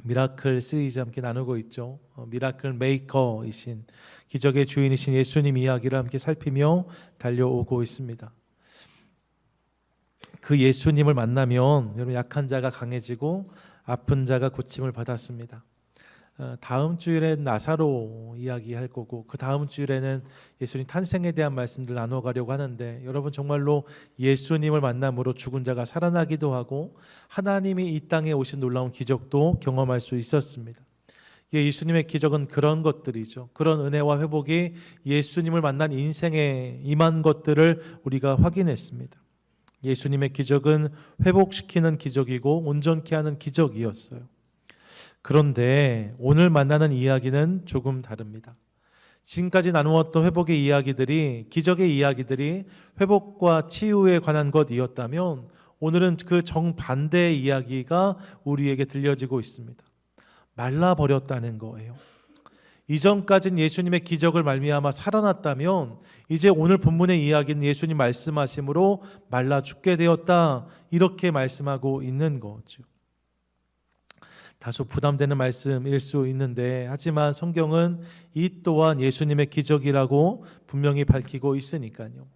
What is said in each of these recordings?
미라클 시리즈 함께 나누고 있죠. 미라클 메이커이신 기적의 주인이신 예수님 이야기를 함께 살피며 달려오고 있습니다. 그 예수님을 만나면 여러분 약한 자가 강해지고 아픈 자가 고침을 받았습니다. 다음 주일엔 나사로 이야기할 거고 그 다음 주일에는 예수님 탄생에 대한 말씀들 나눠가려고 하는데 여러분 정말로 예수님을 만남으로 죽은 자가 살아나기도 하고 하나님이 이 땅에 오신 놀라운 기적도 경험할 수 있었습니다. 예수님의 기적은 그런 것들이죠. 그런 은혜와 회복이 예수님을 만난 인생에 임한 것들을 우리가 확인했습니다. 예수님의 기적은 회복시키는 기적이고 온전케 하는 기적이었어요. 그런데 오늘 만나는 이야기는 조금 다릅니다. 지금까지 나누었던 회복의 이야기들이, 기적의 이야기들이 회복과 치유에 관한 것이었다면 오늘은 그 정반대의 이야기가 우리에게 들려지고 있습니다. 말라버렸다는 거예요. 이전까지는 예수님의 기적을 말미암아 살아났다면 이제 오늘 본문의 이야기는 예수님 말씀하심으로 말라 죽게 되었다, 이렇게 말씀하고 있는 거죠. 다소 부담되는 말씀일 수 있는데 하지만 성경은 이 또한 예수님의 기적이라고 분명히 밝히고 있으니까요.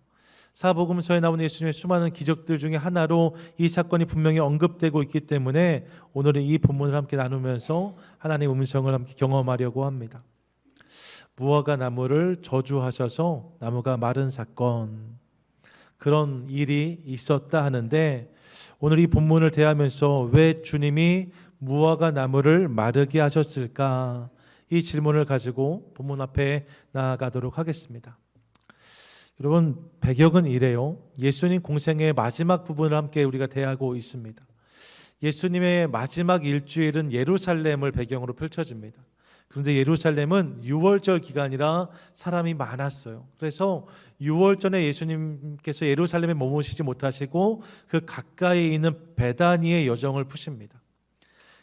사복음서에 나오는 예수님의 수많은 기적들 중에 하나로 이 사건이 분명히 언급되고 있기 때문에 오늘은 이 본문을 함께 나누면서 하나님의 음성을 함께 경험하려고 합니다. 무화과 나무를 저주하셔서 나무가 마른 사건, 그런 일이 있었다 하는데 오늘 이 본문을 대하면서 왜 주님이 무화과 나무를 마르게 하셨을까? 이 질문을 가지고 본문 앞에 나아가도록 하겠습니다. 여러분, 배경은 이래요. 예수님 공생의 마지막 부분을 함께 우리가 대하고 있습니다. 예수님의 마지막 일주일은 예루살렘을 배경으로 펼쳐집니다. 그런데 예루살렘은 유월절 기간이라 사람이 많았어요. 그래서 유월절에 예수님께서 예루살렘에 머무시지 못하시고 그 가까이 있는 베다니의 여정을 푸십니다.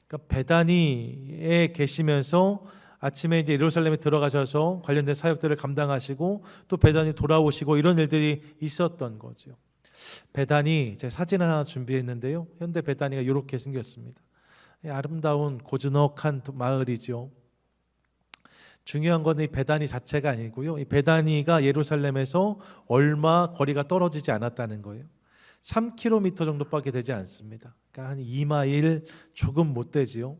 그러니까 베다니에 계시면서 아침에 이제 예루살렘에 들어가셔서 관련된 사역들을 감당하시고 또 베다니 돌아오시고 이런 일들이 있었던 거죠. 베다니, 제가 사진 하나 준비했는데요. 현대 베다니가 이렇게 생겼습니다. 아름다운 고즈넉한 마을이죠. 중요한 건 이 베다니 자체가 아니고요. 이 베다니가 예루살렘에서 얼마 거리가 떨어지지 않았다는 거예요. 3km 정도밖에 되지 않습니다. 그러니까 한 2마일 조금 못 되지요.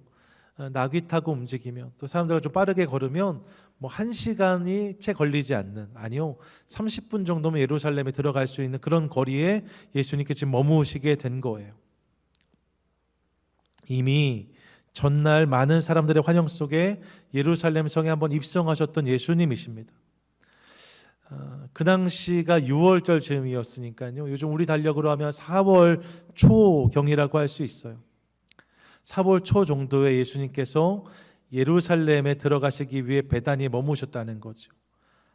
나귀 타고 움직이면 또 사람들과 좀 빠르게 걸으면 뭐 1시간이 채 걸리지 않는, 아니요 30분 정도면 예루살렘에 들어갈 수 있는 그런 거리에 예수님께 지금 머무시게 된 거예요. 이미 전날 많은 사람들의 환영 속에 예루살렘 성에 한번 입성하셨던 예수님이십니다. 그 당시가 6월절 즈음이었으니까요. 요즘 우리 달력으로 하면 4월 초경이라고 할 수 있어요. 4월 초 정도에 예수님께서 예루살렘에 들어가시기 위해 베다니에 머무셨다는 거죠.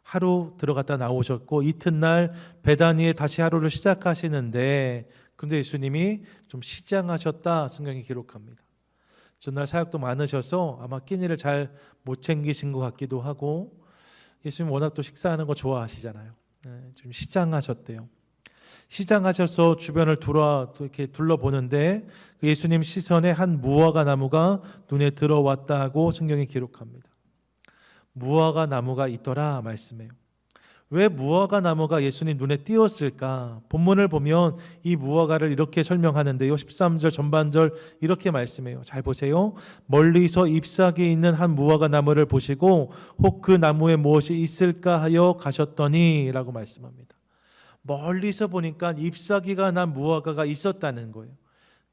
하루 들어갔다 나오셨고 이튿날 베다니에 다시 하루를 시작하시는데 근데 예수님이 좀 시장하셨다 성경이 기록합니다. 전날 사역도 많으셔서 아마 끼니를 잘 못 챙기신 것 같기도 하고 예수님 워낙 또 식사하는 거 좋아하시잖아요. 좀 시장하셨대요. 시장하셔서 주변을 이렇게 둘러보는데 예수님 시선에 한 무화과 나무가 눈에 들어왔다고 성경이 기록합니다. 무화과 나무가 있더라 말씀해요. 왜 무화과 나무가 예수님 눈에 띄었을까? 본문을 보면 이 무화과를 이렇게 설명하는데요. 13절 전반절 이렇게 말씀해요. 잘 보세요. 멀리서 잎사귀 있는 한 무화과 나무를 보시고 혹 그 나무에 무엇이 있을까 하여 가셨더니 라고 말씀합니다. 멀리서 보니까 잎사귀가 난 무화과가 있었다는 거예요.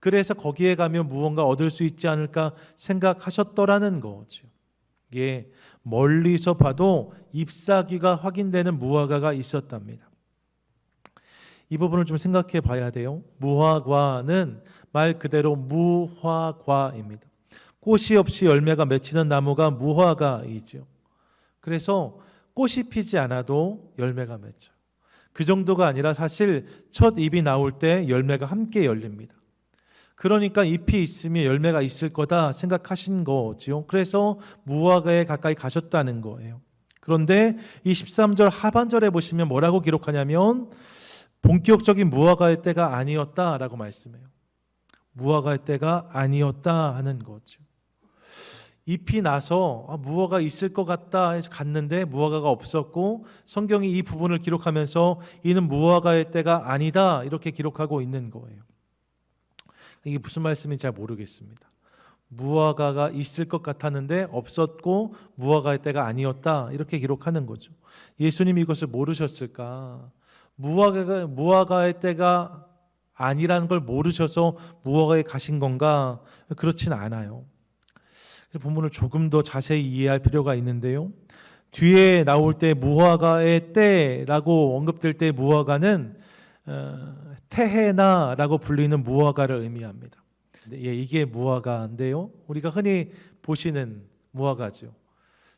그래서 거기에 가면 무언가 얻을 수 있지 않을까 생각하셨더라는 거죠. 예, 멀리서 봐도 잎사귀가 확인되는 무화과가 있었답니다. 이 부분을 좀 생각해 봐야 돼요. 무화과는 말 그대로 무화과입니다. 꽃이 없이 열매가 맺히는 나무가 무화과이죠. 그래서 꽃이 피지 않아도 열매가 맺혀요. 그 정도가 아니라 사실 첫 잎이 나올 때 열매가 함께 열립니다. 그러니까 잎이 있으면 열매가 있을 거다 생각하신 거죠. 그래서 무화과에 가까이 가셨다는 거예요. 그런데 이 13절 하반절에 보시면 뭐라고 기록하냐면 본격적인 무화과의 때가 아니었다라고 말씀해요. 무화과의 때가 아니었다 하는 거죠. 잎이 나서 무화과 있을 것 같다 해서 갔는데 무화과가 없었고, 성경이 이 부분을 기록하면서 이는 무화과의 때가 아니다 이렇게 기록하고 있는 거예요. 이게 무슨 말씀인지 잘 모르겠습니다. 무화과가 있을 것 같았는데 없었고 무화과의 때가 아니었다 이렇게 기록하는 거죠. 예수님이 이것을 모르셨을까? 무화과의 때가 아니라는 걸 모르셔서 무화과에 가신 건가? 그렇진 않아요. 본문을 조금 더 자세히 이해할 필요가 있는데요, 뒤에 나올 때 무화과의 때라고 언급될 때 무화과는 테헤나라고 불리는 무화과를 의미합니다. 이게 무화과인데요, 우리가 흔히 보시는 무화과죠.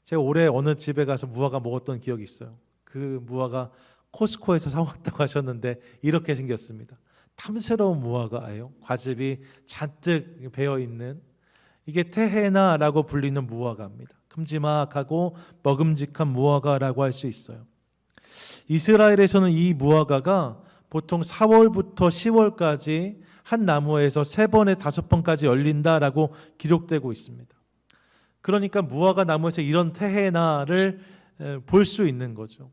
제가 올해 어느 집에 가서 무화과 먹었던 기억이 있어요. 그 무화과 코스코에서 사왔다고 하셨는데 이렇게 생겼습니다. 탐스러운 무화과예요. 과즙이 잔뜩 배어있는, 이게 테헤나라고 불리는 무화과입니다. 큼지막하고 먹음직한 무화과라고 할 수 있어요. 이스라엘에서는 이 무화과가 보통 4월부터 10월까지 한 나무에서 3번에 5번까지 열린다라고 기록되고 있습니다. 그러니까 무화과 나무에서 이런 테헤나를 볼 수 있는 거죠.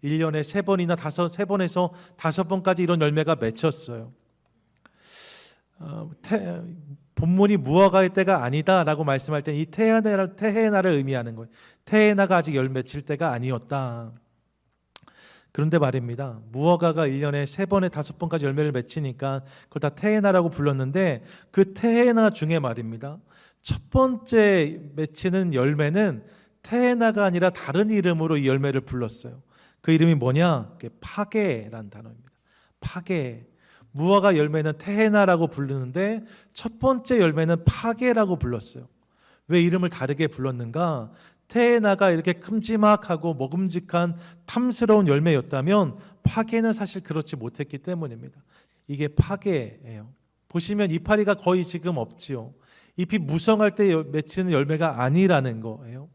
1년에 3번이나 3번에서 5번까지 이런 열매가 맺혔어요. 본문이 무화과의 때가 아니다라고 말씀할 때 이 테헤나를 의미하는 거예요. 테헤나가 아직 열 맺힐 때가 아니었다. 그런데 말입니다, 무화과가 1년에 3번에 5번까지 열매를 맺히니까 그걸 다 테헤나라고 불렀는데, 그 테헤나 중에 말입니다, 첫 번째 맺히는 열매는 테헤나가 아니라 다른 이름으로 이 열매를 불렀어요. 그 이름이 뭐냐? 파게라는 단어입니다. 파게. 무화과 열매는 테헤나라고 부르는데 첫 번째 열매는 파게라고 불렀어요. 왜 이름을 다르게 불렀는가? 테헤나가 이렇게 큼지막하고 먹음직한 탐스러운 열매였다면 파게는 사실 그렇지 못했기 때문입니다. 이게 파게예요. 보시면 이파리가 거의 지금 없지요. 잎이 무성할 때 맺히는 열매가 아니라는 거예요.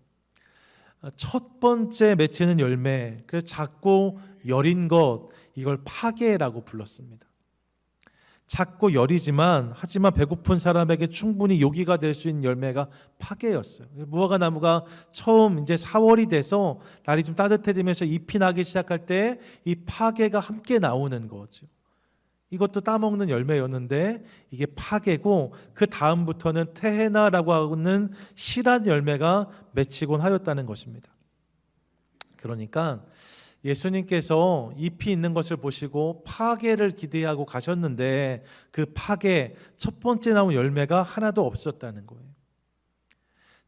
첫 번째 맺히는 열매, 그래서 작고 여린 것, 이걸 파게라고 불렀습니다. 작고 여리지만 하지만 배고픈 사람에게 충분히 요기가 될 수 있는 열매가 파게였어요. 무화과 나무가 처음 이제 4월이 돼서 날이 좀 따뜻해지면서 잎이 나기 시작할 때 이 파게가 함께 나오는 거죠. 이것도 따먹는 열매였는데 이게 파게고, 그 다음부터는 테헤나라고 하는 실한 열매가 맺히곤 하였다는 것입니다. 그러니까 예수님께서 잎이 있는 것을 보시고 파게를 기대하고 가셨는데 그 파게 첫 번째 나온 열매가 하나도 없었다는 거예요.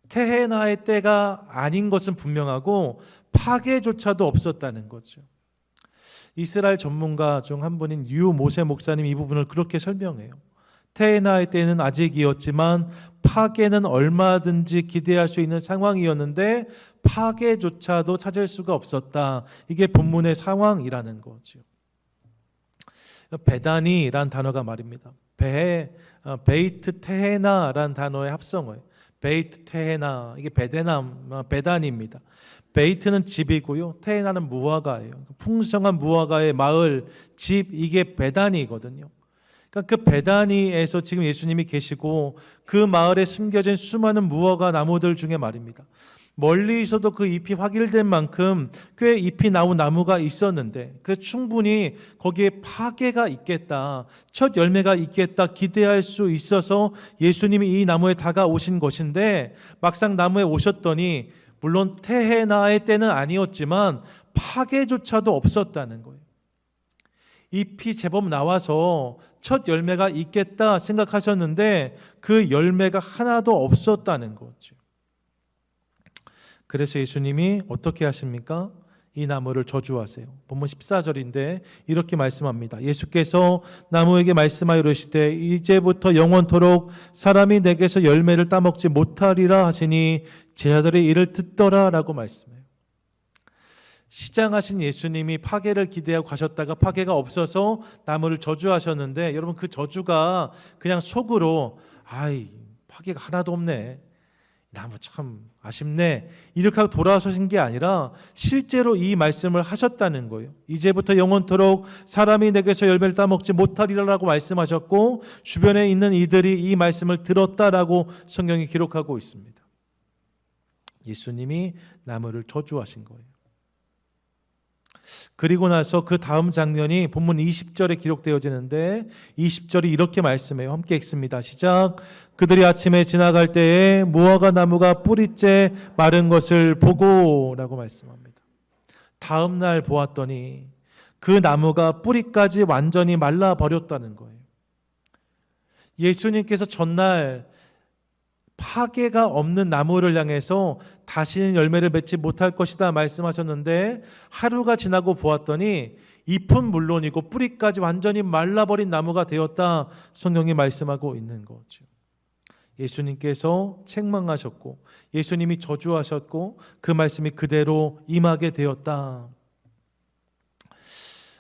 테헤나의 때가 아닌 것은 분명하고 파게조차도 없었다는 거죠. 이스라엘 전문가 중 한 분인 유 모세 목사님 이 부분을 그렇게 설명해요. 테헤나의 때는 아직이었지만 파게는 얼마든지 기대할 수 있는 상황이었는데 파게조차도 찾을 수가 없었다. 이게 본문의 상황이라는 거죠. 베다니라는 단어가 말입니다. 베이트 테헤나라는 단어의 합성어예요. 베이트 테헤나, 이게 베다니입니다. 베이트는 집이고요, 테헤나는 무화과예요. 풍성한 무화과의 마을, 집, 이게 베다니거든요. 그러니까 그 베다니에서 지금 예수님이 계시고 그 마을에 숨겨진 수많은 무화과 나무들 중에 말입니다, 멀리서도 그 잎이 확일된 만큼 꽤 잎이 나온 나무가 있었는데, 그래서 충분히 거기에 파게가 있겠다, 첫 열매가 있겠다 기대할 수 있어서 예수님이 이 나무에 다가오신 것인데, 막상 나무에 오셨더니 물론 테헤나의 때는 아니었지만 파게조차도 없었다는 거예요. 잎이 제법 나와서 첫 열매가 있겠다 생각하셨는데 그 열매가 하나도 없었다는 거죠. 그래서 예수님이 어떻게 하십니까? 이 나무를 저주하세요. 본문 14절인데 이렇게 말씀합니다. 예수께서 나무에게 말씀하여 이르시되 이제부터 영원토록 사람이 내게서 열매를 따먹지 못하리라 하시니 제자들이 이를 듣더라 라고 말씀해요. 시장하신 예수님이 파게를 기대하고 가셨다가 파게가 없어서 나무를 저주하셨는데, 여러분 그 저주가 그냥 속으로 파게가 하나도 없네, 나무 참 아쉽네, 이렇게 하고 돌아서신 게 아니라 실제로 이 말씀을 하셨다는 거예요. 이제부터 영원토록 사람이 내게서 열매를 따먹지 못하리라고 말씀하셨고 주변에 있는 이들이 이 말씀을 들었다라고 성경이 기록하고 있습니다. 예수님이 나무를 저주하신 거예요. 그리고 나서 그 다음 장면이 본문 20절에 기록되어지는데 20절이 이렇게 말씀해요. 함께 읽습니다. 시작. 그들이 아침에 지나갈 때에 무화과 나무가 뿌리째 마른 것을 보고 라고 말씀합니다. 다음 날 보았더니 그 나무가 뿌리까지 완전히 말라버렸다는 거예요. 예수님께서 전날 파괴가 없는 나무를 향해서 다시는 열매를 맺지 못할 것이다 말씀하셨는데 하루가 지나고 보았더니 잎은 물론이고 뿌리까지 완전히 말라버린 나무가 되었다 성경이 말씀하고 있는 거죠. 예수님께서 책망하셨고 예수님이 저주하셨고 그 말씀이 그대로 임하게 되었다.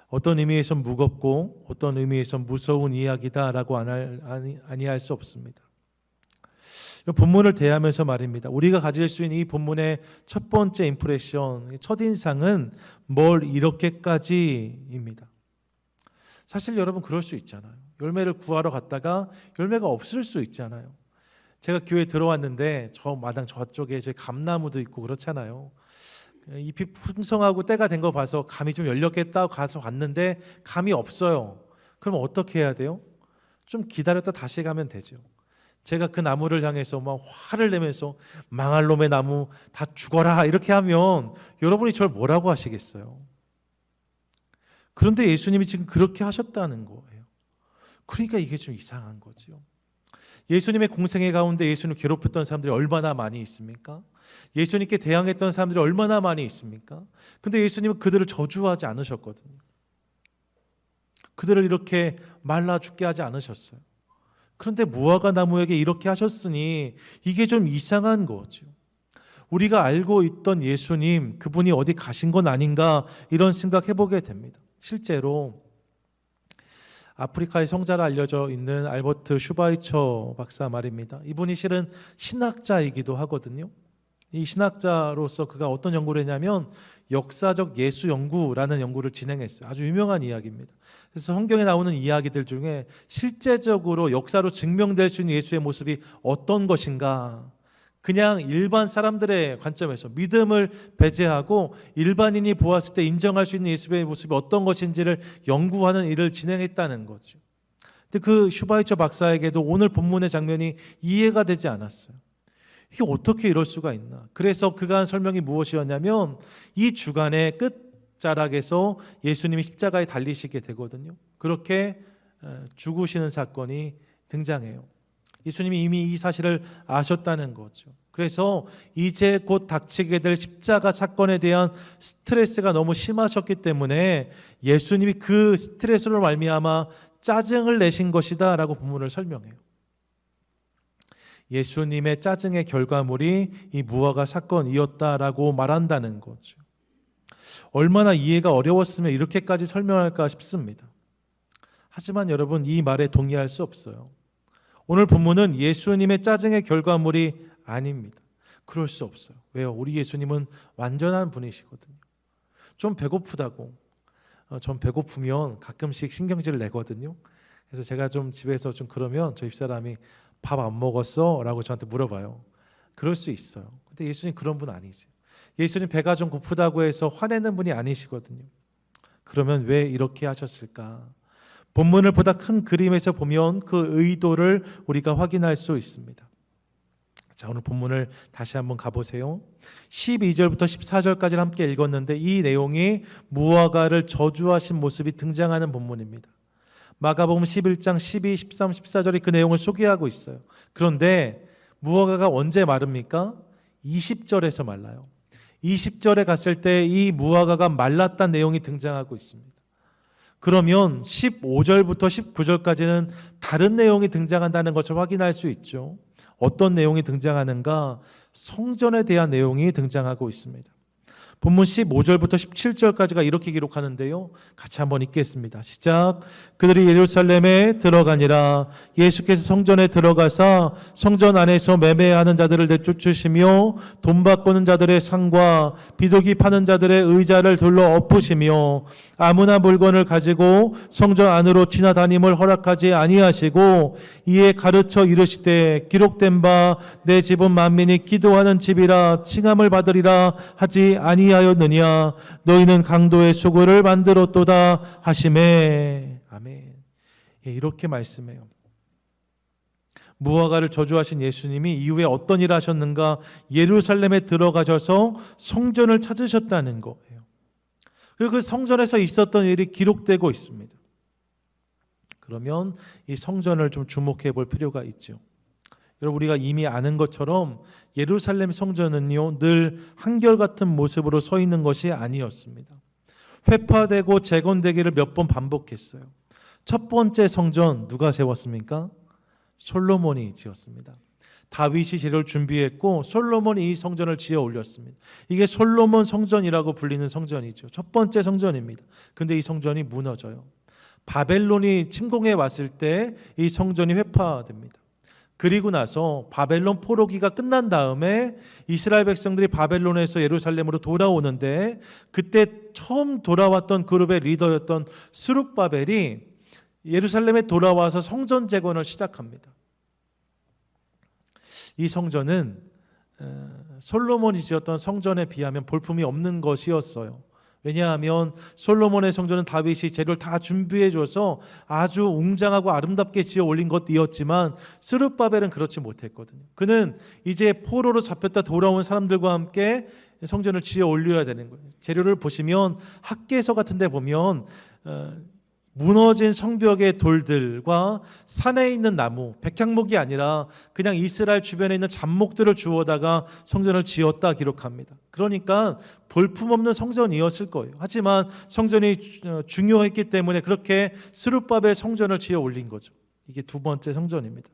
어떤 의미에서 무겁고 어떤 의미에서 무서운 이야기다라고 아니할 수 없습니다. 본문을 대하면서 말입니다. 우리가 가질 수 있는 이 본문의 첫 번째 임프레션, 첫인상은 뭘 이렇게까지입니다. 사실 여러분 그럴 수 있잖아요. 열매를 구하러 갔다가 열매가 없을 수 있잖아요. 제가 교회에 들어왔는데 저 마당 저쪽에 저희 감나무도 있고 그렇잖아요. 잎이 풍성하고 때가 된 거 봐서 감이 좀 열렸겠다 가서 봤는데 감이 없어요. 그럼 어떻게 해야 돼요? 좀 기다렸다 다시 가면 되죠. 제가 그 나무를 향해서 막 화를 내면서 망할 놈의 나무 다 죽어라 이렇게 하면 여러분이 저를 뭐라고 하시겠어요? 그런데 예수님이 지금 그렇게 하셨다는 거예요. 그러니까 이게 좀 이상한 거죠. 예수님의 공생애 가운데 예수님을 괴롭혔던 사람들이 얼마나 많이 있습니까? 예수님께 대항했던 사람들이 얼마나 많이 있습니까? 근데 예수님은 그들을 저주하지 않으셨거든요. 그들을 이렇게 말라 죽게 하지 않으셨어요. 그런데 무화과 나무에게 이렇게 하셨으니 이게 좀 이상한 거죠. 우리가 알고 있던 예수님, 그분이 어디 가신 건 아닌가 이런 생각해보게 됩니다. 실제로 아프리카의 성자로 알려져 있는 알버트 슈바이처 박사 말입니다. 이분이 실은 신학자이기도 하거든요. 이 신학자로서 그가 어떤 연구를 했냐면 역사적 예수 연구라는 연구를 진행했어요. 아주 유명한 이야기입니다. 그래서 성경에 나오는 이야기들 중에 실제적으로 역사로 증명될 수 있는 예수의 모습이 어떤 것인가, 그냥 일반 사람들의 관점에서 믿음을 배제하고 일반인이 보았을 때 인정할 수 있는 예수의 모습이 어떤 것인지를 연구하는 일을 진행했다는 거죠. 근데 그 슈바이처 박사에게도 오늘 본문의 장면이 이해가 되지 않았어요. 이게 어떻게 이럴 수가 있나? 그래서 그가 한 설명이 무엇이었냐면 이 주간의 끝자락에서 예수님이 십자가에 달리시게 되거든요. 그렇게 죽으시는 사건이 등장해요. 예수님이 이미 이 사실을 아셨다는 거죠. 그래서 이제 곧 닥치게 될 십자가 사건에 대한 스트레스가 너무 심하셨기 때문에 예수님이 그 스트레스로 말미암아 짜증을 내신 것이다 라고 본문을 설명해요. 예수님의 짜증의 결과물이 이 무화과 사건이었다라고 말한다는 거죠. 얼마나 이해가 어려웠으면 이렇게까지 설명할까 싶습니다. 하지만 여러분 이 말에 동의할 수 없어요. 오늘 본문은 예수님의 짜증의 결과물이 아닙니다. 그럴 수 없어요. 왜요? 우리 예수님은 완전한 분이시거든요. 좀 배고프다고, 전 배고프면 가끔씩 신경질을 내거든요. 그래서 제가 좀 집에서 좀 그러면 저 집사람이 밥 안 먹었어? 라고 저한테 물어봐요. 그럴 수 있어요. 근데 예수님 그런 분 아니세요. 예수님 배가 좀 고프다고 해서 화내는 분이 아니시거든요. 그러면 왜 이렇게 하셨을까? 본문을 보다 큰 그림에서 보면 그 의도를 우리가 확인할 수 있습니다. 자, 오늘 본문을 다시 한번 가보세요. 12절부터 14절까지 함께 읽었는데 이 내용이 무화과를 저주하신 모습이 등장하는 본문입니다. 마가복음 11장 12, 13, 14절이 그 내용을 소개하고 있어요. 그런데 무화과가 언제 마릅니까? 20절에서 말라요. 20절에 갔을 때 이 무화과가 말랐다는 내용이 등장하고 있습니다. 그러면 15절부터 19절까지는 다른 내용이 등장한다는 것을 확인할 수 있죠. 어떤 내용이 등장하는가? 성전에 대한 내용이 등장하고 있습니다. 본문 15절부터 17절까지가 이렇게 기록하는데요. 같이 한번 읽겠습니다. 시작. 그들이 예루살렘에 들어가니라. 예수께서 성전에 들어가사 성전 안에서 매매하는 자들을 내쫓으시며 돈 바꾸는 자들의 상과 비둘기 파는 자들의 의자를 둘러 엎으시며 아무나 물건을 가지고 성전 안으로 지나다님을 허락하지 아니하시고 이에 가르쳐 이르시되 기록된 바 내 집은 만민이 기도하는 집이라 칭함을 받으리라 하지 아니하였느냐. 너희는 강도의 수구를 만들었도다 하시매. 아멘. 예, 이렇게 말씀해요. 무화과를 저주하신 예수님이 이후에 어떤 일을 하셨는가? 예루살렘에 들어가셔서 성전을 찾으셨다는 거예요. 그리고 그 성전에서 있었던 일이 기록되고 있습니다. 그러면 이 성전을 좀 주목해 볼 필요가 있죠. 여러분, 우리가 이미 아는 것처럼 예루살렘 성전은요, 늘 한결같은 모습으로 서 있는 것이 아니었습니다. 회파되고 재건되기를 몇 번 반복했어요. 첫 번째 성전 누가 세웠습니까? 솔로몬이 지었습니다. 다윗이 재료를 준비했고 솔로몬이 이 성전을 지어 올렸습니다. 이게 솔로몬 성전이라고 불리는 성전이죠. 첫 번째 성전입니다. 근데 이 성전이 무너져요. 바벨론이 침공해 왔을 때 이 성전이 회파됩니다. 그리고 나서 바벨론 포로기가 끝난 다음에 이스라엘 백성들이 바벨론에서 예루살렘으로 돌아오는데 그때 처음 돌아왔던 그룹의 리더였던 스룹바벨이 예루살렘에 돌아와서 성전 재건을 시작합니다. 이 성전은 솔로몬이 지었던 성전에 비하면 볼품이 없는 것이었어요. 왜냐하면 솔로몬의 성전은 다윗이 재료를 다 준비해줘서 아주 웅장하고 아름답게 지어 올린 것이었지만 스룹바벨은 그렇지 못했거든요. 그는 이제 포로로 잡혔다 돌아온 사람들과 함께 성전을 지어 올려야 되는 거예요. 재료를 보시면 학개서 같은 데 보면 무너진 성벽의 돌들과 산에 있는 나무, 백향목이 아니라 그냥 이스라엘 주변에 있는 잡목들을 주워다가 성전을 지었다 기록합니다. 그러니까 볼품없는 성전이었을 거예요. 하지만 성전이 중요했기 때문에 그렇게 스룹바벨 성전을 지어 올린 거죠. 이게 두 번째 성전입니다.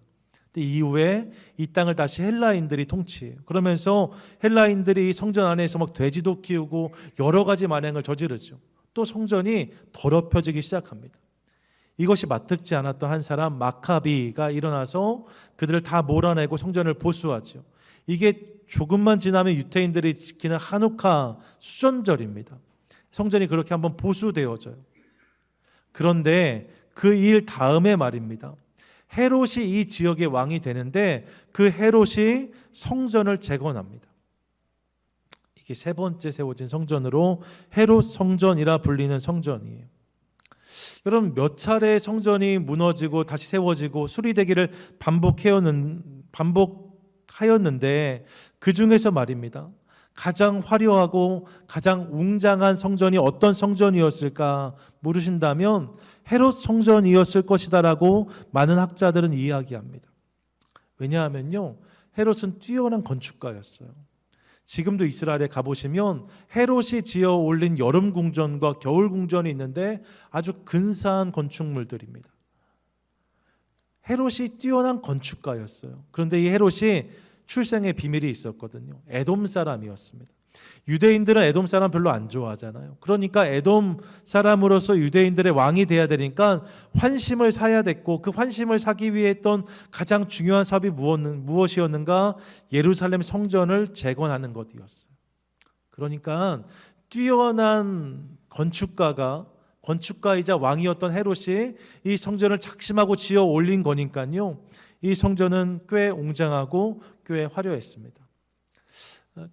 근데 이후에 이 땅을 다시 헬라인들이 통치해요. 그러면서 헬라인들이 이 성전 안에서 막 돼지도 키우고 여러 가지 만행을 저지르죠. 또 성전이 더럽혀지기 시작합니다. 이것이 마뜩지 않았던 한 사람 마카비가 일어나서 그들을 다 몰아내고 성전을 보수하죠. 이게 조금만 지나면 유대인들이 지키는 하누카 수전절입니다. 성전이 그렇게 한번 보수되어져요. 그런데 그 일 다음에 말입니다. 헤롯이 이 지역의 왕이 되는데 그 헤롯이 성전을 재건합니다. 이게 세 번째 세워진 성전으로 헤롯 성전이라 불리는 성전이에요. 여러분, 몇 차례 성전이 무너지고 다시 세워지고 수리되기를 반복하였는데 그 중에서 말입니다. 가장 화려하고 가장 웅장한 성전이 어떤 성전이었을까 물으신다면 헤롯 성전이었을 것이다라고 많은 학자들은 이야기합니다. 왜냐하면요, 헤롯은 뛰어난 건축가였어요. 지금도 이스라엘에 가보시면 헤롯이 지어 올린 여름 궁전과 겨울 궁전이 있는데 아주 근사한 건축물들입니다. 헤롯이 뛰어난 건축가였어요. 그런데 이 헤롯이 출생의 비밀이 있었거든요. 에돔 사람이었습니다. 유대인들은 에돔 사람 별로 안 좋아하잖아요. 그러니까 에돔 사람으로서 유대인들의 왕이 돼야 되니까 환심을 사야 됐고, 그 환심을 사기 위해 했던 가장 중요한 사업이 무엇이었는가? 예루살렘 성전을 재건하는 것이었어요. 그러니까 뛰어난 건축가이자 왕이었던 헤롯이 이 성전을 작심하고 지어 올린 거니까요, 이 성전은 꽤 웅장하고 꽤 화려했습니다.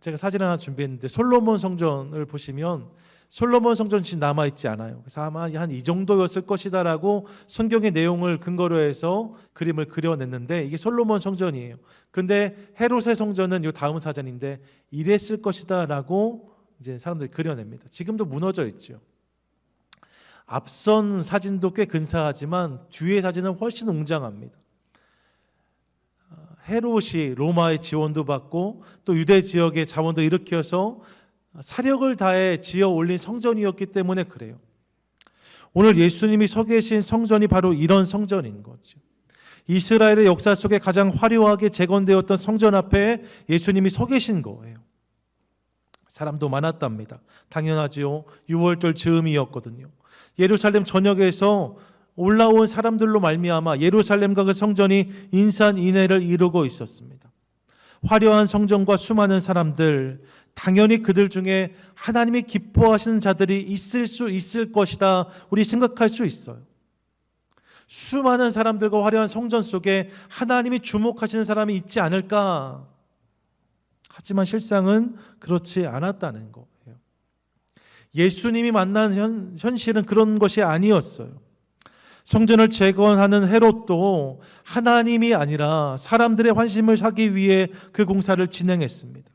제가 사진 하나 준비했는데 솔로몬 성전을 보시면 솔로몬 성전이 지금 남아있지 않아요. 그래서 아마 한 이 정도였을 것이다라고 성경의 내용을 근거로 해서 그림을 그려냈는데 이게 솔로몬 성전이에요. 근데 헤롯의 성전은 이 다음 사진인데 이랬을 것이다라고 이제 사람들이 그려냅니다. 지금도 무너져 있죠. 앞선 사진도 꽤 근사하지만 뒤의 사진은 훨씬 웅장합니다. 헤롯이 로마의 지원도 받고 또 유대 지역의 자원도 일으켜서 사력을 다해 지어 올린 성전이었기 때문에 그래요. 오늘 예수님이 서 계신 성전이 바로 이런 성전인 거죠. 이스라엘의 역사 속에 가장 화려하게 재건되었던 성전 앞에 예수님이 서 계신 거예요. 사람도 많았답니다. 당연하지요. 6월절 즈음이었거든요. 예루살렘 전역에서 올라온 사람들로 말미암아 예루살렘과 그 성전이 인산인해를 이루고 있었습니다. 화려한 성전과 수많은 사람들, 당연히 그들 중에 하나님이 기뻐하시는 자들이 있을 수 있을 것이다, 우리 생각할 수 있어요. 수많은 사람들과 화려한 성전 속에 하나님이 주목하시는 사람이 있지 않을까? 하지만 실상은 그렇지 않았다는 거예요. 예수님이 만난 현실은 그런 것이 아니었어요. 성전을 재건하는 헤롯도 하나님이 아니라 사람들의 환심을 사기 위해 그 공사를 진행했습니다.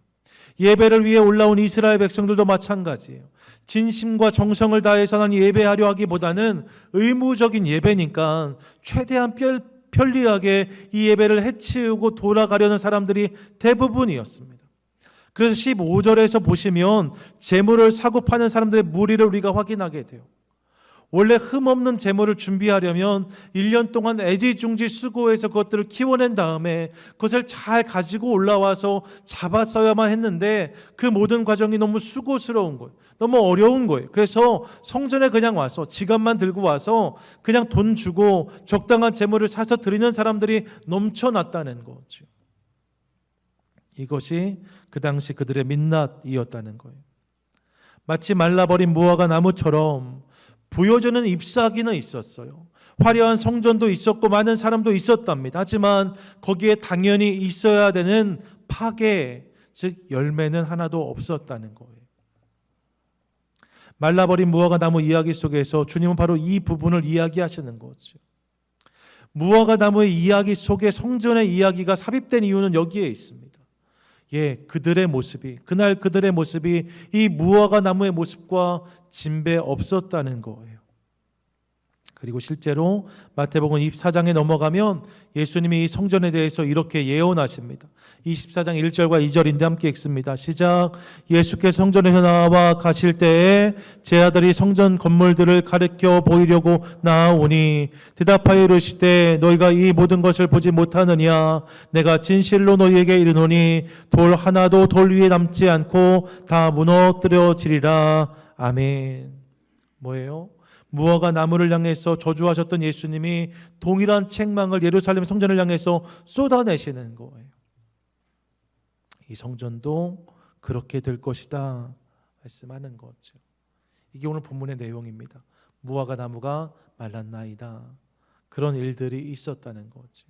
예배를 위해 올라온 이스라엘 백성들도 마찬가지예요. 진심과 정성을 다해서 하나님 예배하려 하기보다는 의무적인 예배니까 최대한 편리하게 이 예배를 해치우고 돌아가려는 사람들이 대부분이었습니다. 그래서 15절에서 보시면 재물을 사고 파는 사람들의 무리를 우리가 확인하게 돼요. 원래 흠없는 재물을 준비하려면 1년 동안 애지중지 수고해서 그것들을 키워낸 다음에 그것을 잘 가지고 올라와서 잡았어야만 했는데 그 모든 과정이 너무 수고스러운 거예요. 너무 어려운 거예요. 그래서 성전에 그냥 와서 지갑만 들고 와서 그냥 돈 주고 적당한 재물을 사서 드리는 사람들이 넘쳐났다는 거죠. 이것이 그 당시 그들의 민낯이었다는 거예요. 마치 말라버린 무화과 나무처럼 보여주는 잎사귀는 있었어요. 화려한 성전도 있었고 많은 사람도 있었답니다. 하지만 거기에 당연히 있어야 되는 파괴, 즉 열매는 하나도 없었다는 거예요. 말라버린 무화과 나무 이야기 속에서 주님은 바로 이 부분을 이야기하시는 거죠. 무화과 나무의 이야기 속에 성전의 이야기가 삽입된 이유는 여기에 있습니다. 그들의 모습이, 그날 그들의 모습이 이 무화과 나무의 모습과 진배 없었다는 거예요. 그리고 실제로 마태복음 24장에 넘어가면 예수님이 이 성전에 대해서 이렇게 예언하십니다. 24장 1절과 2절인데 함께 읽습니다. 시작. 예수께서 성전에서 나와 가실 때에 제 아들이 성전 건물들을 가르쳐 보이려고 나아오니 대답하여 이르시되 너희가 이 모든 것을 보지 못하느냐? 내가 진실로 너희에게 이르노니 돌 하나도 돌 위에 남지 않고 다 무너뜨려지리라. 아멘. 뭐예요? 무화과 나무를 향해서 저주하셨던 예수님이 동일한 책망을 예루살렘 성전을 향해서 쏟아내시는 거예요. 이 성전도 그렇게 될 것이다 말씀하는 거죠. 이게 오늘 본문의 내용입니다. 무화과 나무가 말랐나이다. 그런 일들이 있었다는 거죠.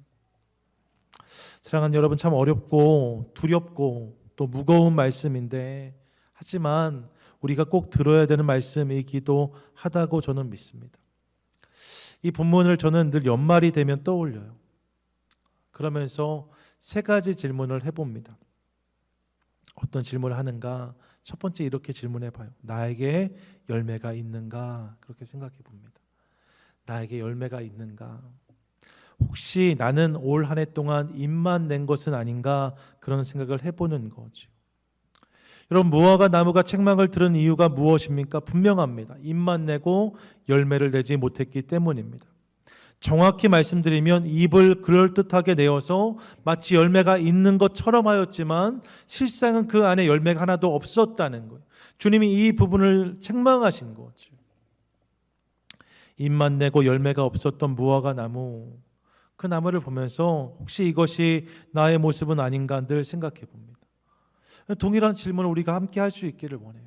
사랑하는 여러분, 참 어렵고 두렵고 또 무거운 말씀인데 하지만 우리가 꼭 들어야 되는 말씀이기도 하다고 저는 믿습니다. 이 본문을 저는 늘 연말이 되면 떠올려요. 그러면서 세 가지 질문을 해봅니다. 어떤 질문을 하는가? 첫 번째 이렇게 질문해 봐요. 나에게 열매가 있는가? 그렇게 생각해 봅니다. 나에게 열매가 있는가? 혹시 나는 올 한 해 동안 잎만 낸 것은 아닌가? 그런 생각을 해보는 거죠. 여러분, 무화과 나무가 책망을 들은 이유가 무엇입니까? 분명합니다. 잎만 내고 열매를 내지 못했기 때문입니다. 정확히 말씀드리면 잎을 그럴듯하게 내어서 마치 열매가 있는 것처럼 하였지만 실상은 그 안에 열매가 하나도 없었다는 거예요. 주님이 이 부분을 책망하신 거죠. 잎만 내고 열매가 없었던 무화과 나무, 그 나무를 보면서 혹시 이것이 나의 모습은 아닌가 늘 생각해 봅니다. 동일한 질문을 우리가 함께 할 수 있기를 원해요.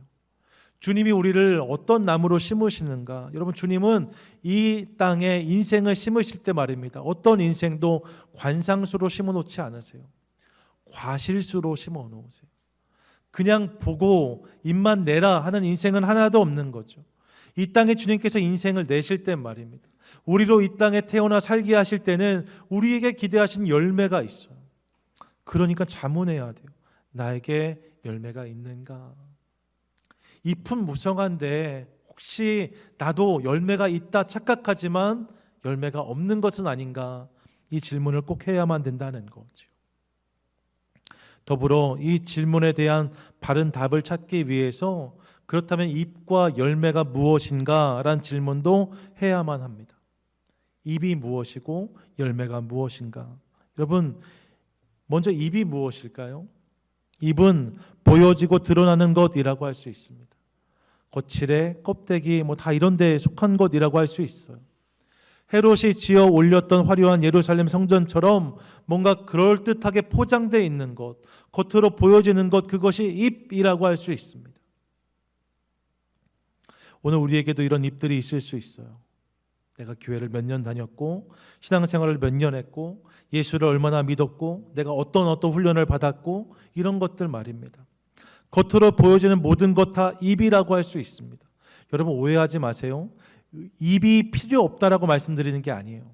주님이 우리를 어떤 나무로 심으시는가? 여러분, 주님은 이 땅에 인생을 심으실 때 말입니다. 어떤 인생도 관상수로 심어 놓지 않으세요. 과실수로 심어 놓으세요. 그냥 보고 잎만 내라 하는 인생은 하나도 없는 거죠. 이 땅에 주님께서 인생을 내실 때 말입니다. 우리로 이 땅에 태어나 살게 하실 때는 우리에게 기대하신 열매가 있어요. 그러니까 자문해야 돼요. 나에게 열매가 있는가? 잎은 무성한데 혹시 나도 열매가 있다 착각하지만 열매가 없는 것은 아닌가? 이 질문을 꼭 해야만 된다는 거죠. 더불어 이 질문에 대한 바른 답을 찾기 위해서 그렇다면 잎과 열매가 무엇인가? 라는 질문도 해야만 합니다. 잎이 무엇이고 열매가 무엇인가? 여러분, 먼저 잎이 무엇일까요? 잎은 보여지고 드러나는 것이라고 할 수 있습니다. 거칠에 껍데기 다 이런 데에 속한 것이라고 할 수 있어요. 헤롯이 지어 올렸던 화려한 예루살렘 성전처럼 뭔가 그럴듯하게 포장되어 있는 것, 겉으로 보여지는 것, 그것이 잎이라고 할 수 있습니다. 오늘 우리에게도 이런 잎들이 있을 수 있어요. 내가 교회를 몇 년 다녔고, 신앙생활을 몇 년 했고, 예수를 얼마나 믿었고, 내가 어떤 훈련을 받았고, 이런 것들 말입니다. 겉으로 보여지는 모든 것 다 잎이라고 할 수 있습니다. 여러분 오해하지 마세요. 잎이 필요 없다라고 말씀드리는 게 아니에요.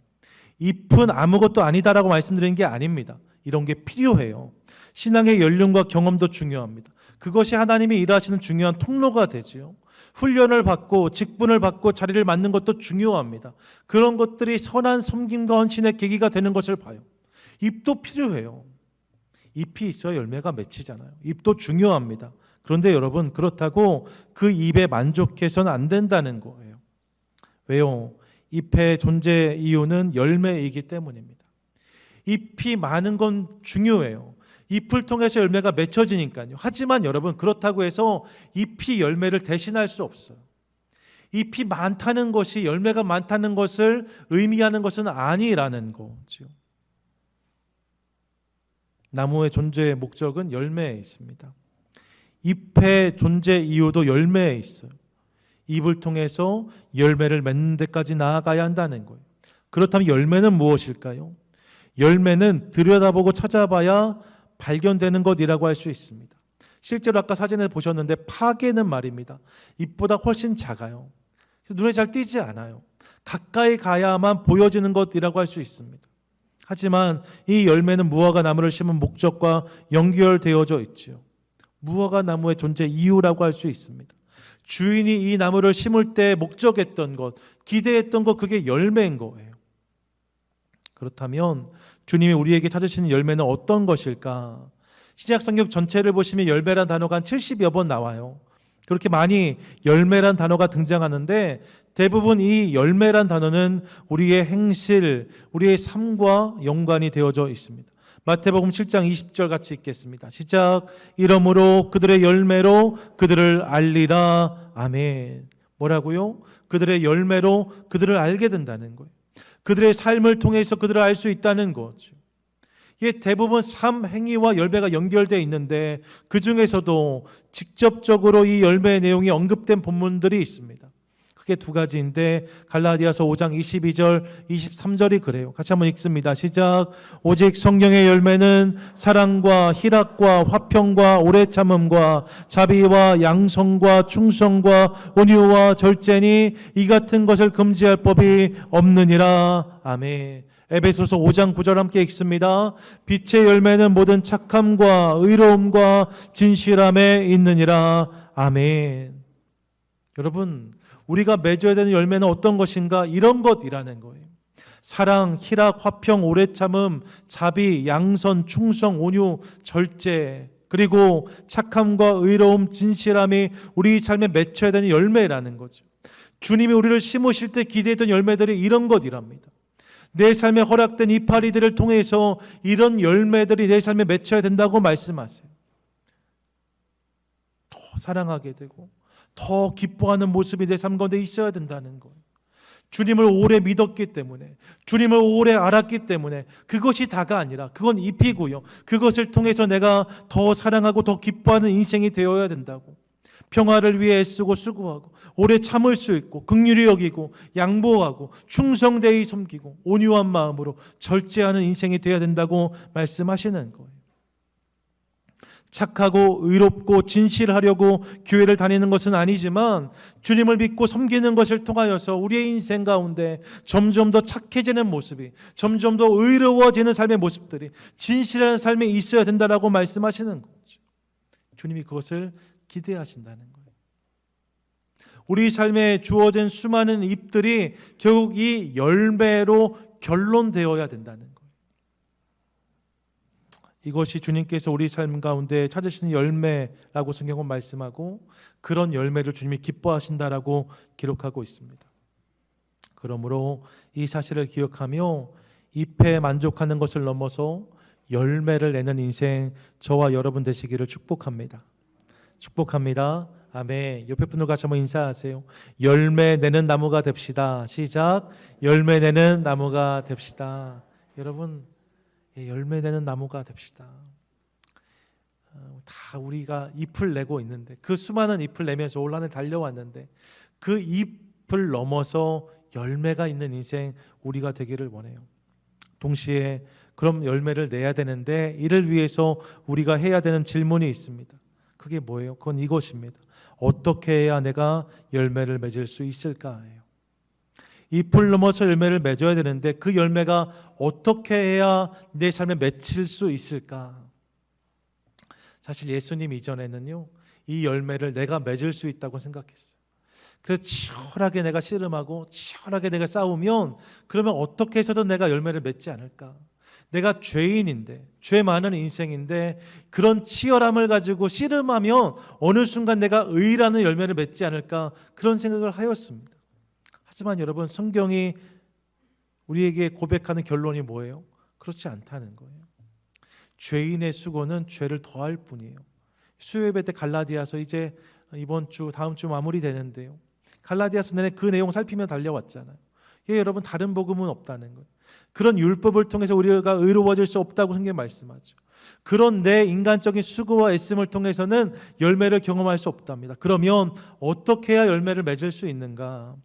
잎은 아무것도 아니다라고 말씀드리는 게 아닙니다. 이런 게 필요해요. 신앙의 연륜과 경험도 중요합니다. 그것이 하나님이 일하시는 중요한 통로가 되지요. 훈련을 받고 직분을 받고 자리를 맡는 것도 중요합니다. 그런 것들이 선한 섬김과 헌신의 계기가 되는 것을 봐요. 잎도 필요해요. 잎이 있어야 열매가 맺히잖아요. 잎도 중요합니다. 그런데 여러분, 그렇다고 그 잎에 만족해서는 안 된다는 거예요. 왜요? 잎의 존재 이유는 열매이기 때문입니다. 잎이 많은 건 중요해요. 잎을 통해서 열매가 맺혀지니까요. 하지만 여러분, 그렇다고 해서 잎이 열매를 대신할 수 없어요. 잎이 많다는 것이 열매가 많다는 것을 의미하는 것은 아니라는 거죠. 나무의 존재의 목적은 열매에 있습니다. 잎의 존재 이유도 열매에 있어요. 잎을 통해서 열매를 맺는 데까지 나아가야 한다는 거예요. 그렇다면 열매는 무엇일까요? 열매는 들여다보고 찾아봐야 발견되는 것이라고 할 수 있습니다. 실제로 아까 사진에 보셨는데 파게는 말입니다. 잎보다 훨씬 작아요. 눈에 잘 띄지 않아요. 가까이 가야만 보여지는 것이라고 할 수 있습니다. 하지만 이 열매는 무화과 나무를 심은 목적과 연결되어져 있지요. 무화과 나무의 존재 이유라고 할 수 있습니다. 주인이 이 나무를 심을 때 목적했던 것, 기대했던 것, 그게 열매인 거예요. 그렇다면 주님이 우리에게 찾으시는 열매는 어떤 것일까? 신약 성경 전체를 보시면 열매란 단어가 한 70여 번 나와요. 그렇게 많이 열매란 단어가 등장하는데 대부분 이 열매란 단어는 우리의 행실, 우리의 삶과 연관이 되어져 있습니다. 마태복음 7장 20절 같이 읽겠습니다. 시작. 이러므로 그들의 열매로 그들을 알리라. 아멘. 뭐라고요? 그들의 열매로 그들을 알게 된다는 거예요. 그들의 삶을 통해서 그들을 알 수 있다는 거죠. 이게 대부분 삶, 행위와 열매가 연결되어 있는데 그 중에서도 직접적으로 이 열매의 내용이 언급된 본문들이 있습니다. 크게 두 가지인데 갈라디아서 5장 22절, 23절이 그래요. 같이 한번 읽습니다. 시작. 오직 성령의 열매는 사랑과 희락과 화평과 오래 참음과 자비와 양성과 충성과 온유와 절제니 이 같은 것을 금지할 법이 없느니라. 아멘. 에베소서 5장 9절 함께 읽습니다. 빛의 열매는 모든 착함과 의로움과 진실함에 있느니라. 아멘. 여러분, 우리가 맺어야 되는 열매는 어떤 것인가? 이런 것이라는 거예요. 사랑, 희락, 화평, 오래 참음, 자비, 양선, 충성, 온유, 절제, 그리고 착함과 의로움, 진실함이 우리 삶에 맺혀야 되는 열매라는 거죠. 주님이 우리를 심으실 때 기대했던 열매들이 이런 것이랍니다. 내 삶에 허락된 이파리들을 통해서 이런 열매들이 내 삶에 맺혀야 된다고 말씀하세요. 더 사랑하게 되고 더 기뻐하는 모습이 내 삶 가운데 있어야 된다는 거예요. 주님을 오래 믿었기 때문에, 주님을 오래 알았기 때문에 그것이 다가 아니라 그건 잎이고요. 그것을 통해서 내가 더 사랑하고 더 기뻐하는 인생이 되어야 된다고. 평화를 위해 애쓰고 수고하고 오래 참을 수 있고 긍휼히 여기고 양보하고 충성되이 섬기고 온유한 마음으로 절제하는 인생이 되어야 된다고 말씀하시는 거예요. 착하고 의롭고 진실하려고 교회를 다니는 것은 아니지만 주님을 믿고 섬기는 것을 통하여서 우리의 인생 가운데 점점 더 착해지는 모습이, 점점 더 의로워지는 삶의 모습들이, 진실한 삶이 있어야 된다라고 말씀하시는 거죠. 주님이 그것을 기대하신다는 거예요. 우리 삶에 주어진 수많은 잎들이 결국 이 열매로 결론되어야 된다는 거예요. 이것이 주님께서 우리 삶 가운데 찾으시는 열매라고 성경은 말씀하고 그런 열매를 주님이 기뻐하신다라고 기록하고 있습니다. 그러므로 이 사실을 기억하며 잎에 만족하는 것을 넘어서 열매를 내는 인생 저와 여러분 되시기를 축복합니다. 축복합니다. 아멘. 옆에 분들 같이 한번 인사하세요. 열매 내는 나무가 됩시다. 시작. 열매 내는 나무가 됩시다. 여러분, 열매 내는 나무가 됩시다. 다 우리가 잎을 내고 있는데, 그 수많은 잎을 내면서 올 한 해 달려왔는데, 그 잎을 넘어서 열매가 있는 인생 우리가 되기를 원해요. 동시에 그럼 열매를 내야 되는데, 이를 위해서 우리가 해야 되는 질문이 있습니다. 그게 뭐예요? 그건 이것입니다. 어떻게 해야 내가 열매를 맺을 수 있을까예요. 잎을 넘어서 열매를 맺어야 되는데, 그 열매가 어떻게 해야 내 삶에 맺힐 수 있을까? 사실 예수님 이전에는요, 이 열매를 내가 맺을 수 있다고 생각했어요. 그래서 치열하게 내가 씨름하고 치열하게 내가 싸우면, 그러면 어떻게 해서든 내가 열매를 맺지 않을까? 내가 죄인인데, 죄 많은 인생인데, 그런 치열함을 가지고 씨름하면 어느 순간 내가 의라는 열매를 맺지 않을까? 그런 생각을 하였습니다. 하지만 여러분, 성경이 우리에게 고백하는 결론이 뭐예요? 그렇지 않다는 거예요. 죄인의 수고는 죄를 더할 뿐이에요. 수요예배 때 갈라디아서 이제 이번 주 다음 주 마무리되는데요, 갈라디아서 내내 그 내용 살피며 달려왔잖아요. 여러분, 다른 복음은 없다는 거예요. 그런 율법을 통해서 우리가 의로워질 수 없다고 성경이 말씀하죠. 그런 내 인간적인 수고와 애씀을 통해서는 열매를 경험할 수 없답니다. 그러면 어떻게 해야 열매를 맺을 수 있는가?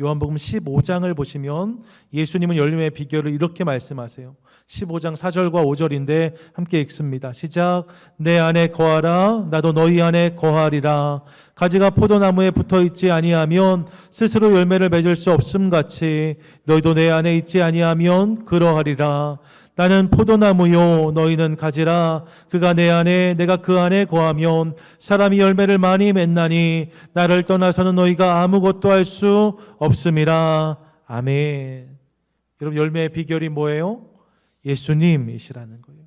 요한복음 15장을 보시면 예수님은 열매의 비결을 이렇게 말씀하세요. 15장 4절과 5절인데 함께 읽습니다. 시작. 내 안에 거하라. 나도 너희 안에 거하리라. 가지가 포도나무에 붙어있지 아니하면 스스로 열매를 맺을 수 없음같이 너희도 내 안에 있지 아니하면 그러하리라. 나는 포도나무요 너희는 가지라. 그가 내 안에 내가 그 안에 거하면 사람이 열매를 많이 맺나니 나를 떠나서는 너희가 아무것도 할 수 없음이라. 아멘. 여러분, 열매의 비결이 뭐예요? 예수님이시라는 거예요.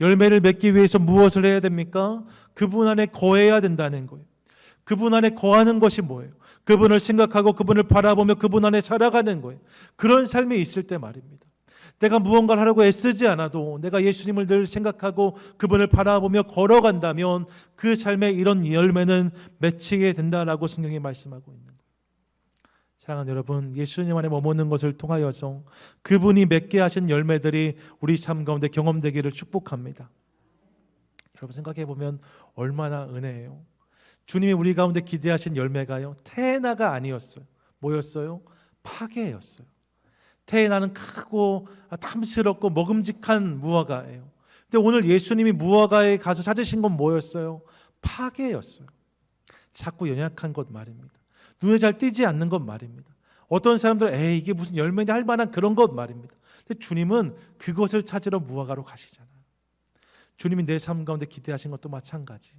열매를 맺기 위해서 무엇을 해야 됩니까? 그분 안에 거해야 된다는 거예요. 그분 안에 거하는 것이 뭐예요? 그분을 생각하고 그분을 바라보며 그분 안에 살아가는 거예요. 그런 삶이 있을 때 말입니다. 내가 무언가를 하려고 애쓰지 않아도 내가 예수님을 늘 생각하고 그분을 바라보며 걸어간다면 그 삶에 이런 열매는 맺히게 된다라고 성경이 말씀하고 있는 거예요. 사랑하는 여러분, 예수님 안에 머무는 것을 통하여서 그분이 맺게 하신 열매들이 우리 삶 가운데 경험되기를 축복합니다. 여러분, 생각해 보면 얼마나 은혜예요. 주님이 우리 가운데 기대하신 열매가요, 태나가 아니었어요. 뭐였어요? 파괴였어요. 태나는 크고 탐스럽고 먹음직한 무화과예요. 근데 오늘 예수님이 무화과에 가서 찾으신 건 뭐였어요? 파괴였어요. 작고 연약한 것 말입니다. 눈에 잘 띄지 않는 것 말입니다. 어떤 사람들은 에이 이게 무슨 열매냐 할 만한 그런 것 말입니다. 근데 주님은 그것을 찾으러 무화과로 가시잖아요. 주님이 내 삶 가운데 기대하신 것도 마찬가지.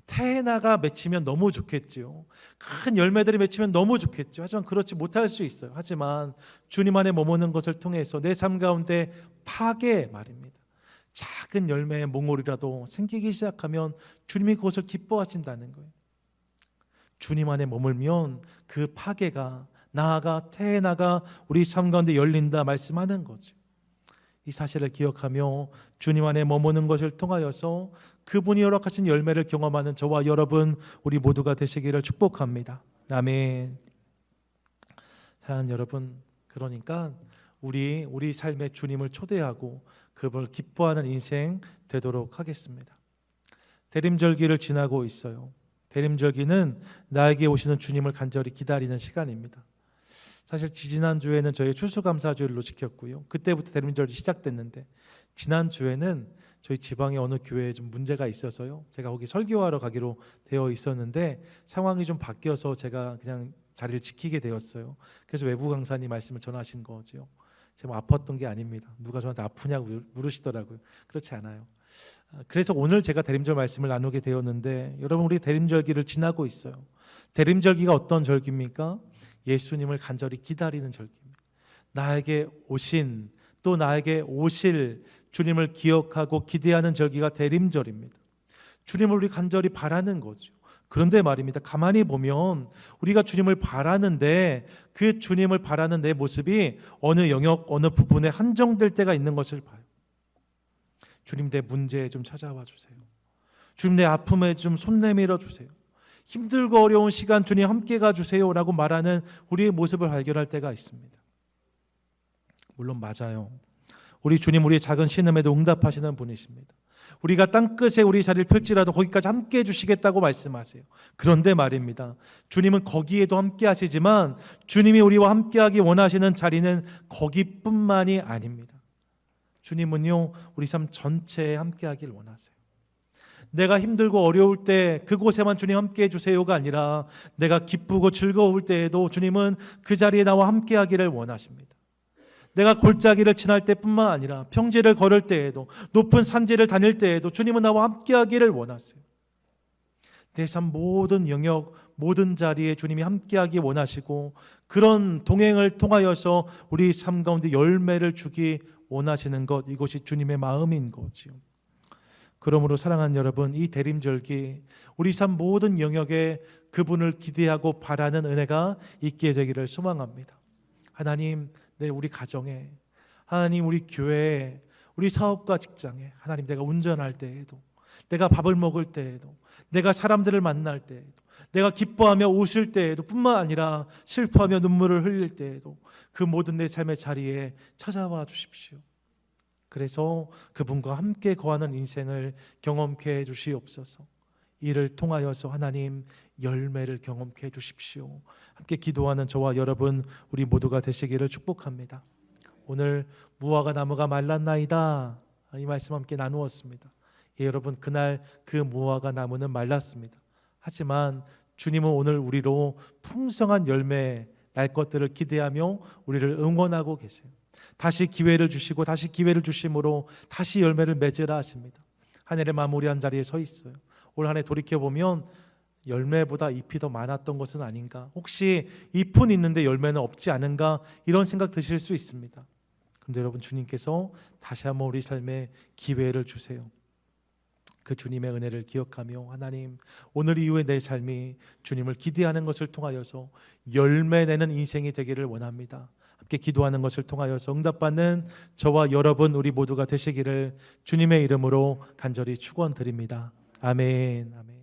태나가 맺히면 너무 좋겠죠. 큰 열매들이 맺히면 너무 좋겠죠. 하지만 그렇지 못할 수 있어요. 하지만 주님 안에 머무는 것을 통해서 내 삶 가운데 파괴 말입니다. 작은 열매의 몽골이라도 생기기 시작하면 주님이 그것을 기뻐하신다는 거예요. 주님 안에 머물면 그 파괴가, 나아가 태나가 우리 삶 가운데 열린다 말씀하는 거죠. 이 사실을 기억하며 주님 안에 머무는 것을 통하여서 그분이 허락하신 열매를 경험하는 저와 여러분 우리 모두가 되시기를 축복합니다. 아멘. 사랑하는 여러분, 그러니까 우리 삶에 주님을 초대하고 그분을 기뻐하는 인생 되도록 하겠습니다. 대림절기를 지나고 있어요. 대림절기는 나에게 오시는 주님을 간절히 기다리는 시간입니다. 사실 지난주에는 저희 추수감사주일로 지켰고요. 그때부터 대림절기 시작됐는데, 지난주에는 저희 지방의 어느 교회에 좀 문제가 있어서요, 제가 거기 설교하러 가기로 되어 있었는데 상황이 좀 바뀌어서 제가 그냥 자리를 지키게 되었어요. 그래서 외부 강사님 말씀을 전하신 거죠. 제가 뭐 아팠던 게 아닙니다. 누가 저한테 아프냐고 물으시더라고요. 그렇지 않아요. 그래서 오늘 제가 대림절 말씀을 나누게 되었는데, 여러분, 우리 대림절기를 지나고 있어요. 대림절기가 어떤 절기입니까? 예수님을 간절히 기다리는 절기입니다. 나에게 오신, 또 나에게 오실 주님을 기억하고 기대하는 절기가 대림절입니다. 주님을 우리 간절히 바라는 거죠. 그런데 말입니다, 가만히 보면 우리가 주님을 바라는데 그 주님을 바라는 내 모습이 어느 영역, 어느 부분에 한정될 때가 있는 것을 봐요. 주님 내 문제에 좀 찾아와 주세요. 주님 내 아픔에 좀 손 내밀어 주세요. 힘들고 어려운 시간 주님 함께 가주세요 라고 말하는 우리의 모습을 발견할 때가 있습니다. 물론 맞아요. 우리 주님 우리의 작은 신음에도 응답하시는 분이십니다. 우리가 땅끝에 우리 자리를 펼지라도 거기까지 함께 해주시겠다고 말씀하세요. 그런데 말입니다, 주님은 거기에도 함께 하시지만 주님이 우리와 함께 하기 원하시는 자리는 거기뿐만이 아닙니다. 주님은요 우리 삶 전체에 함께 하길 원하세요. 내가 힘들고 어려울 때 그곳에만 주님 함께 해주세요가 아니라 내가 기쁘고 즐거울 때에도 주님은 그 자리에 나와 함께 하기를 원하십니다. 내가 골짜기를 지날 때뿐만 아니라 평지를 걸을 때에도 높은 산지를 다닐 때에도 주님은 나와 함께 하기를 원하세요. 내 삶 모든 영역 모든 자리에 주님이 함께 하기 원하시고 그런 동행을 통하여서 우리 삶 가운데 열매를 주기 원하시는 것, 이것이 주님의 마음인 거지요. 그러므로 사랑하는 여러분, 이 대림절기 우리 삶 모든 영역에 그분을 기대하고 바라는 은혜가 있게 되기를 소망합니다. 하나님, 우리 가정에, 하나님 우리 교회에, 우리 사업과 직장에, 하나님 내가 운전할 때에도, 내가 밥을 먹을 때에도, 내가 사람들을 만날 때에도, 내가 기뻐하며 웃을 때에도 뿐만 아니라 슬퍼하며 눈물을 흘릴 때에도 그 모든 내 삶의 자리에 찾아와 주십시오. 그래서 그분과 함께 거하는 인생을 경험케 해 주시옵소서. 이를 통하여서 하나님 열매를 경험케 해 주십시오. 함께 기도하는 저와 여러분 우리 모두가 되시기를 축복합니다. 오늘 무화과 나무가 말랐나이다, 이 말씀 함께 나누었습니다. 예, 여러분 그날 그 무화과 나무는 말랐습니다. 하지만 주님은 오늘 우리로 풍성한 열매 날 것들을 기대하며 우리를 응원하고 계세요. 다시 기회를 주시고 다시 기회를 주심으로 다시 열매를 맺으라 하십니다. 한 해를 마무리한 자리에 서 있어요. 올 한 해 돌이켜보면 열매보다 잎이 더 많았던 것은 아닌가, 혹시 잎은 있는데 열매는 없지 않은가, 이런 생각 드실 수 있습니다. 그런데 여러분 주님께서 다시 한번 우리 삶에 기회를 주세요. 그 주님의 은혜를 기억하며 하나님 오늘 이후에 내 삶이 주님을 기대하는 것을 통하여서 열매 내는 인생이 되기를 원합니다. 함께 기도하는 것을 통하여서 응답받는 저와 여러분 우리 모두가 되시기를 주님의 이름으로 간절히 축원드립니다. 아멘. 아멘.